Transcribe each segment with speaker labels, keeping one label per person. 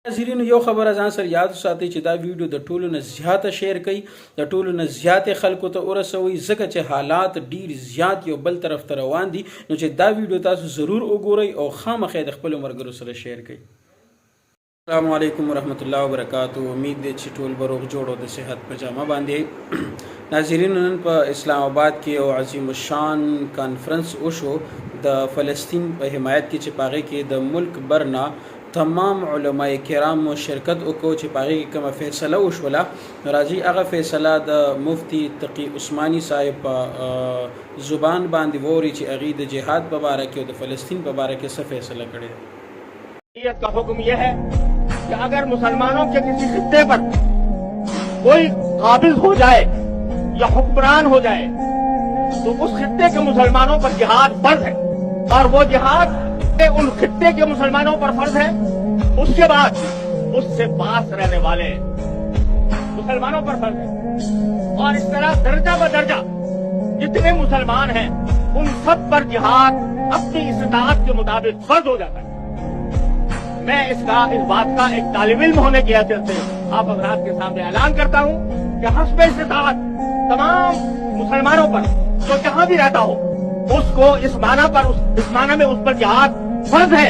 Speaker 1: ناظرینو یو خبره ځان سره یاد وساتئ چې دا ویډیو د ټولو نه زیاته شیر کړئ، د ټولو نه زیاتې خلکو ته ورسوئ، ځکه چې حالات ډیر زیات یو بل طرف ته روان دي. نو چې دا ویډیو تاسو ضرور وګورئ او خامخا د خپلو ملګرو سره شیر کړئ. السلام علیکم ورحمت الله وبرکاتو. امید دی چې ټول به روغ جوړ او د صحت په جامه باندې. ناظرینو نن په اسلام آباد کې یو عظیم الشان کانفرنس وشو د فلسطین په حمایت کې، چې په هغې کې د ملک برنا تمام علماء کرامو شرکت وکړو، چې په هغې کې کومه فیصله وشوله. راځي هغه فیصله د مفتی تقی عثماني صاحب په زبان باندې ووري چې هغې د جهاد په باره کې او د فلسطین په باره کې څه فیصله کړې ده.
Speaker 2: का हुक्म यह है कि अगर मुसलमानों के किसी खित्ते पर कोई काबिज हो जाए या हुक्मरान हो जाए तो उस खित्ते के मुसलमानों पर जिहाद फर्ज है, और वो जिहाद उन खित्ते के मुसलमानों पर फर्ज है, उसके बाद उससे पास रहने वाले मुसलमानों पर फर्ज है, और इस तरह दर्जा ब दर्जा जितने मुसलमान हैं उन सब पर जिहाद अपनी इस्तात के मुताबिक फर्ज हो जाता है. मैं इस बात का एक तालिब इल्म होने की हैसियत से आप हज़रात के सामने ऐलान करता हूँ कि हस्ब इस्तात तमाम मुसलमानों पर जो जहाँ भी रहता हो उसको इस माना में उस पर जिहाद फर्ज है.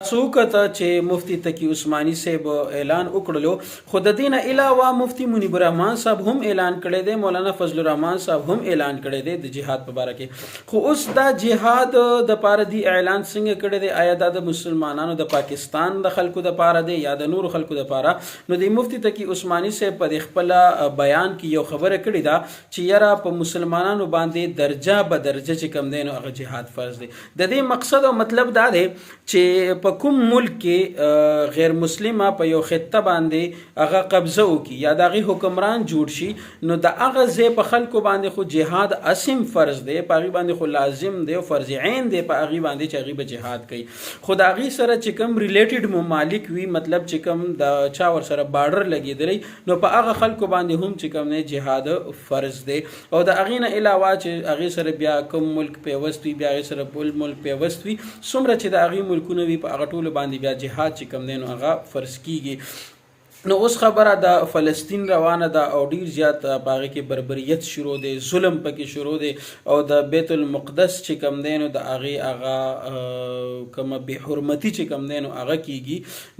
Speaker 1: څوکته چې مفتی تقی عثماني صاحب اعلان وکړلو، خو د دې نه علاوه مفتی منیب الرحمن صاحب هم اعلان کړی دی، مولانا فضل الرحمن صاحب هم اعلان کړی دی د جهاد په باره کې. خو اوس دا جهاد د پاره دی اعلان څنګه کړی دی؟ آیا دا د مسلمانانو د پاکستان د خلکو د پاره دی یا د نورو خلکو د پاره؟ نو د مفتی تقی عثماني صاحب په خپل بیان کې یو خبره کړې ده چې یاره په مسلمانانو باندې درجه به درجه چې کم دی نو هغه جهاد فرض دی. د دې مقصد او مطلب دا دی چې په کوم ملک کې غیر مسلمه په یو خطه باندې هغه قبضه وکړي یا د هغې حکمران جوړ شي، نو د هغه ځای په خلکو باندې خو جهاد اسیم فرض دی، په هغې باندې خو لازم دی او فرض عین دی په هغې باندې چې هغې به جهاد کوي. خو د هغې سره چې کوم ریلیټډ ممالک وي، مطلب چې کوم د چا ورسره بارډر لګېدلی، نو په هغه خلکو باندې هم چې کوم دی جهاد فرض دی. او د هغې نه علاوه چې هغې سره بیا کوم ملک پیوست وي، بیا هغې سره بل ملک پیوست وي، څومره چې د هغې ملکونه وي په هغه ټولو باندې بیا جهاد چې کم دی نو هغه فرض کیږي. نو اوس خبره د فلسطین روانه ده او ډیر زیات په هغې کې بربریت شروع دی، ظلم پکې شروع دی، او د بیت المقدس چې کم دی نو د هغې هغه کومه بې حرمتي چې کم دی نو هغه کیږي.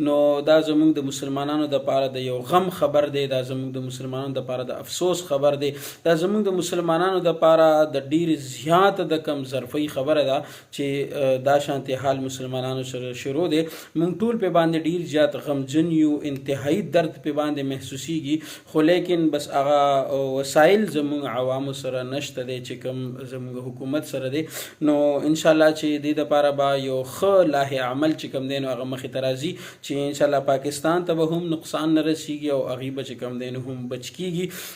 Speaker 1: نو دا زموږ د مسلمانانو دپاره د یو غم خبر دی، دا زموږ د مسلمانانو دپاره د افسوس خبر دی، دا زموږ د مسلمانانو دپاره د ډیر زیات د کم ظرفۍ خبره ده چې دا شانتې حال مسلمانانو سره شروع دی. موږ ټول په باندې ډیر زیات غمجن یو، انتهایی درد په باندې محسوسیږي، خو لیکن بس هغه وسایل زموږ عوامو سره نشته دی چې کوم زموږ حکومت سره دی. نو انشاءالله چې دې دپاره به یو ښه لایحه عمل چې کوم دی نو هغه مخې ته راځي چې انشاءالله پاکستان ته به هم نقصان نه رسیږي او هغې به چې کوم دی نو هم بچ کیږي.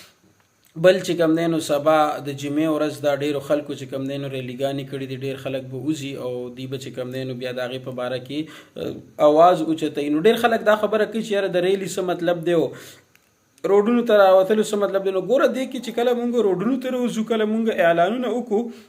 Speaker 1: بل چې کوم دی نو سبا د جمعې ورځ دا ډیرو خلکو چې کوم دی نو ریلیګانې کړي دي، ډیر خلک به وځي او دوی به چې کوم دی نو بیا د هغې په باره کې اواز اوچتوي. نو ډیر خلک دا خبره کوي چې یاره د ریلي څه مطلب دی او روډونو ته راوتلو څه مطلب دی. نو ګوره دې کې چې کله مونږ روډونو ته راوځو، کله مونږ اعلانونه وکړو،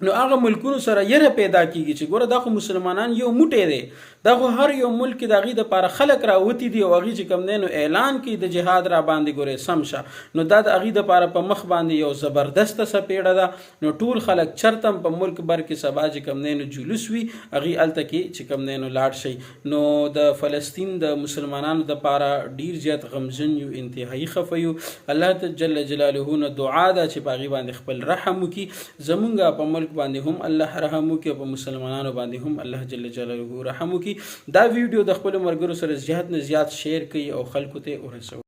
Speaker 1: نو هغه ملکونو سره یره پیدا کیږي چې ګوره دا خو مسلمانان یو موټی دی، دا خو هر یو ملک کې د هغې دپاره خلک راوتي دي او هغې چې کوم دی نو اعلان کوي د جهاد را باندې ګورې سم شه. نو دا د هغې دپاره په مخ باندې یو زبردسته څپېړه ده. نو ټول خلک چرته په ملک بر کې سبا چې کوم دی نو جلوس وي، هغې هلته کې چې کوم دی نو لاړ شي. نو د فلسطین د مسلمانانو دپاره ډیر زیات غمجن یو، انتهایی خفه یو. الله جل جلاله نه دعا ده چې په هغې باندې خپل رحم وکړي، زمونږ په ملک باندې هم الله رحم وکړي او په مسلمانانو باندې هم الله جل جلاله رحم وکړي. دا ویډیو د خپلو ملګرو سره زیات نه زیات شیر کړئ او خلکو ته ورسوئ.